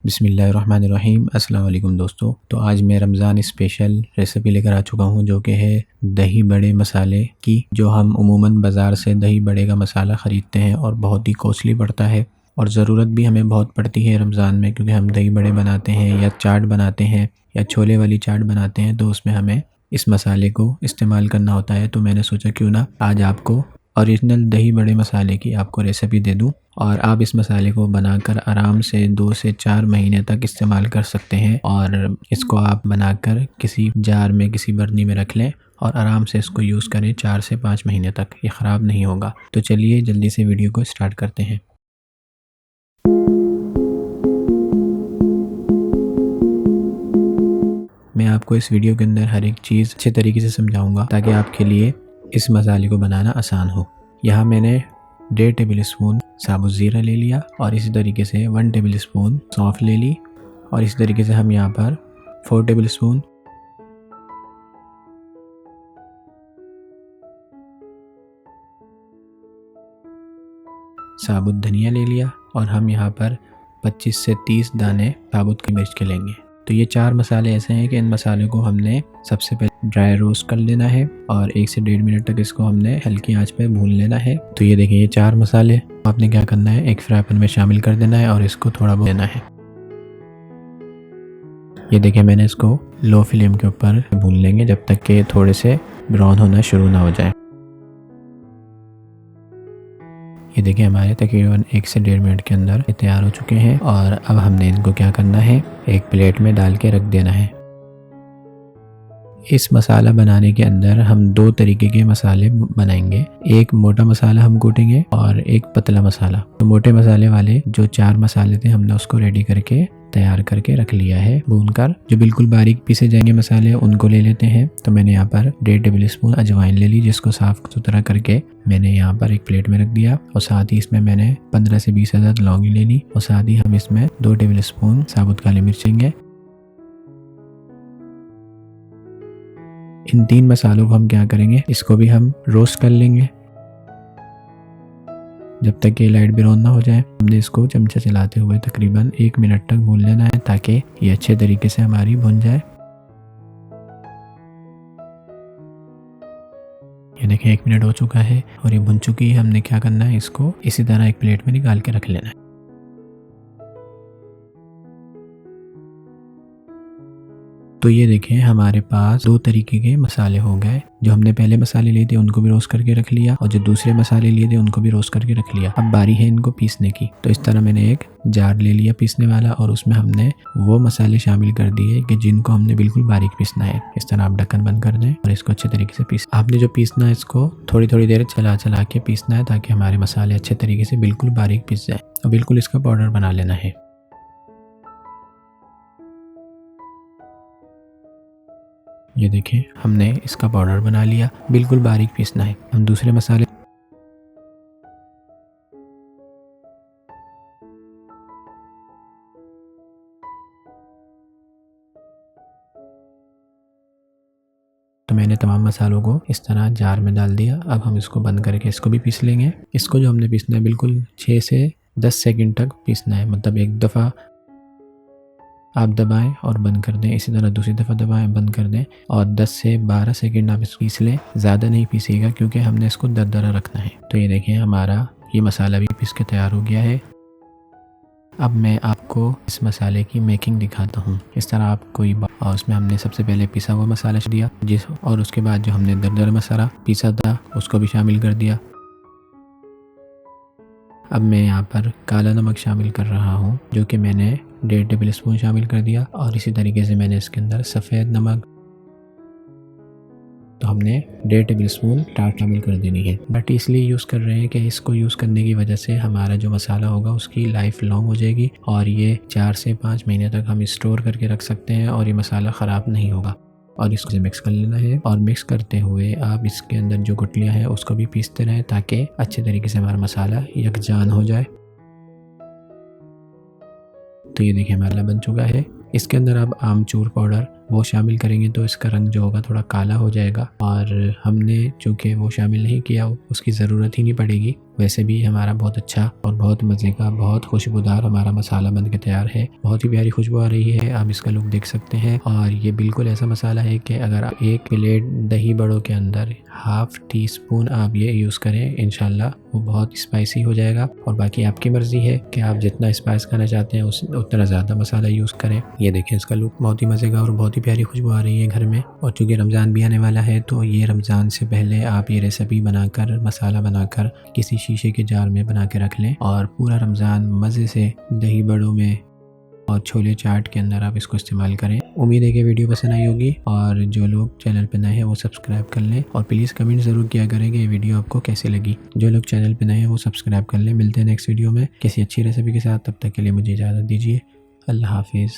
बिस्मिल्लाहिर्रहमानिर्रहीम। अस्सलाम वालेकुम दोस्तों। तो आज मैं रमज़ान स्पेशल रेसिपी लेकर आ चुका हूँ, जो कि है दही बड़े मसाले की। जो हम उमूमन बाज़ार से दही बड़े का मसाला ख़रीदते हैं और बहुत ही कॉस्टली पड़ता है और ज़रूरत भी हमें बहुत पड़ती है रमज़ान में, क्योंकि हम दही बड़े बनाते हैं या चाट बनाते हैं या छोले वाली चाट बनाते हैं, तो उसमें हमें इस मसाले को इस्तेमाल करना होता है। तो मैंने सोचा क्यों ना आज आपको ओरिजिनल दही बड़े मसाले की आपको रेसिपी दे दूं और आप इस मसाले को बनाकर आराम से 2 से 4 महीने तक इस्तेमाल कर सकते हैं। और इसको आप बनाकर किसी जार में, किसी बर्नी में रख लें और आराम से इसको यूज़ करें 4 से 5 महीने तक, ये ख़राब नहीं होगा। तो चलिए जल्दी से वीडियो को स्टार्ट करते हैं। मैं आपको इस वीडियो के अंदर हर एक चीज़ अच्छे तरीके से समझाऊंगा ताकि आपके लिए इस मसाले को बनाना आसान हो। यहाँ मैंने 1.5 टेबल स्पून साबुत ज़ीरा ले लिया और इसी तरीके से 1 टेबल स्पून सौंफ ले ली और इसी तरीके से हम यहाँ पर 4 टेबल स्पून साबुत धनिया ले लिया और हम यहाँ पर 25 से 30 दाने साबुत की मिर्च के लेंगे। तो ये 4 मसाले ऐसे हैं कि इन मसालों को हमने सबसे पहले ड्राई रोस्ट कर लेना है और 1 से 1.5 मिनट तक इसको हमने हल्की आंच पे भून लेना है। तो ये देखिए, ये 4 मसाले आपने क्या करना है, एक फ्राई पैन में शामिल कर देना है और इसको थोड़ा भून लेना है। ये देखिए, मैंने इसको लो फ्लेम के ऊपर भून लेंगे जब तक कि थोड़े से ब्राउन होना शुरू ना हो जाए। ये देखिए, हमारे तकरीबन 1 से 1.5 मिनट के अंदर ये तैयार हो चुके हैं और अब हमने इनको क्या करना है, एक प्लेट में डाल के रख देना है। इस मसाला बनाने के अंदर हम 2 तरीके के मसाले बनाएंगे, एक मोटा मसाला हम कूटेंगे और एक पतला मसाला। तो मोटे मसाले वाले जो 4 मसाले थे हमने उसको रेडी करके तैयार करके रख लिया है भूनकर। जो बिल्कुल बारीक पीसे जाएंगे मसाले उनको ले लेते हैं। तो मैंने यहाँ पर 1.5 टेबल स्पून अजवाइन ले ली, जिसको साफ सुथरा करके मैंने यहाँ पर एक प्लेट में रख दिया और साथ ही इसमें मैंने 15 से 20 अदद लौंगी ले ली और साथ ही हम इसमें 2 टेबल स्पून साबुत काली मिर्च लेंगे। इन 3 मसालों को हम क्या करेंगे, इसको भी हम रोस्ट कर लेंगे जब तक ये लाइट ब्राउन ना हो जाए। हमने इसको चमचा चलाते हुए तकरीबन 1 मिनट तक भून लेना है ताकि ये अच्छे तरीके से हमारी भुन जाए। ये देखिए, 1 मिनट हो चुका है और ये भुन चुकी है। हमने क्या करना है, इसको इसी तरह एक प्लेट में निकाल के रख लेना है। तो ये देखें, हमारे पास 2 तरीके के मसाले हो गए। जो हमने पहले मसाले लिए थे उनको भी रोस्ट करके रख लिया और जो दूसरे मसाले लिए थे उनको भी रोस्ट करके रख लिया। अब बारी है इनको पीसने की। तो इस तरह मैंने एक जार ले लिया पीसने वाला और उसमें हमने वो मसाले शामिल कर दिए कि जिनको हमने बिल्कुल बारीक पीसना है। इस तरह आप ढक्कन बंद कर दें और इसको अच्छे तरीके से पीस। आपने जो पीसना है इसको थोड़ी थोड़ी देर चला चला के पीसना है ताकि हमारे मसाले अच्छे तरीके से बिल्कुल बारीक पीस जाए और बिल्कुल इसका पाउडर बना लेना है। ये देखिए, हमने इसका पाउडर बना लिया, बिल्कुल बारीक पीसना है। हम दूसरे मसाले तो मैंने तमाम मसालों को इस तरह जार में डाल दिया। अब हम इसको बंद करके इसको भी पीस लेंगे। इसको जो हमने पीसना है बिल्कुल 6 से 10 सेकंड तक पीसना है, मतलब एक दफ़ा आप दबाएं और बंद कर दें, इसी तरह दूसरी दफ़ा दबाएं बंद कर दें और 10 से 12 सेकंड आप इसको पीस लें। ज़्यादा नहीं पीसिएगा क्योंकि हमने इसको दरदरा रखना है। तो ये देखिए, हमारा ये मसाला भी पीस के तैयार हो गया है। अब मैं आपको इस मसाले की मेकिंग दिखाता हूँ। इस तरह आप कोई और उसमें हमने सबसे पहले पिसा हुआ मसाला दिया और उसके बाद जो हमने दरदरा मसाला पीसा था उसको भी शामिल कर दिया। अब मैं यहाँ पर काला नमक शामिल कर रहा हूँ, जो कि मैंने 1.5 टेबल स्पून शामिल कर दिया और इसी तरीके से मैंने इसके अंदर सफ़ेद नमक, तो हमने 1.5 टेबल स्पून टाट शामिल कर देनी है। बट इसलिए यूज़ कर रहे हैं कि इसको यूज़ करने की वजह से हमारा जो मसाला होगा उसकी लाइफ लॉन्ग हो जाएगी और ये 4 से 5 महीने तक हम स्टोर करके रख सकते हैं और ये मसाला ख़राब नहीं होगा। और इसको मिक्स कर लेना है और मिक्स करते हुए आप इसके अंदर जो गुठलियाँ हैं उसको भी पीसते रहें ताकि अच्छे तरीके से हमारा मसाला यकजान हो जाए। तो ये देखिए, हमारा बन चुका है इसके अंदर आप आमचूर पाउडर वो शामिल करेंगे तो इसका रंग जो होगा थोड़ा काला हो जाएगा, और हमने चूँकि वो शामिल नहीं किया उसकी ज़रूरत ही नहीं पड़ेगी। वैसे भी हमारा बहुत अच्छा और बहुत मज़े का, बहुत खुशबूदार हमारा मसाला बन के तैयार है। बहुत ही प्यारी खुशबू आ रही है, आप इसका लुक देख सकते हैं। और ये बिल्कुल ऐसा मसाला है कि अगर आप 1 प्लेट दही बड़ों के अंदर ½ टीस्पून आप ये यूज़ करें, इंशाल्लाह वो बहुत स्पाइसी हो जाएगा। और बाकी आपकी मर्ज़ी है कि आप जितना स्पाइस खाना चाहते हैं उतना ज़्यादा मसाला यूज़ करें। ये देखें, इसका लुक बहुत ही मज़े का और बहुत ही प्यारी खुशबू आ रही है घर में। और चूँकि रमज़ान भी आने वाला है तो ये रमज़ान से पहले आप ये रेसिपी बनाकर, मसाला बनाकर किसी शीशे के जार में बना के रख लें और पूरा रमज़ान मज़े से दही बड़ों में और छोले चाट के अंदर आप इसको इस्तेमाल करें। उम्मीद है कि वीडियो पसंद आई होगी, और जो लोग चैनल पर नए हैं वो सब्सक्राइब कर लें, और प्लीज़ कमेंट ज़रूर किया करें कि ये वीडियो आपको कैसी लगी। जो लोग चैनल पर नए हैं वो सब्सक्राइब कर लें। मिलते हैं नेक्स्ट वीडियो में किसी अच्छी रेसिपी के साथ, तब तक के लिए मुझे इजाज़त दीजिए। अल्लाह हाफिज़।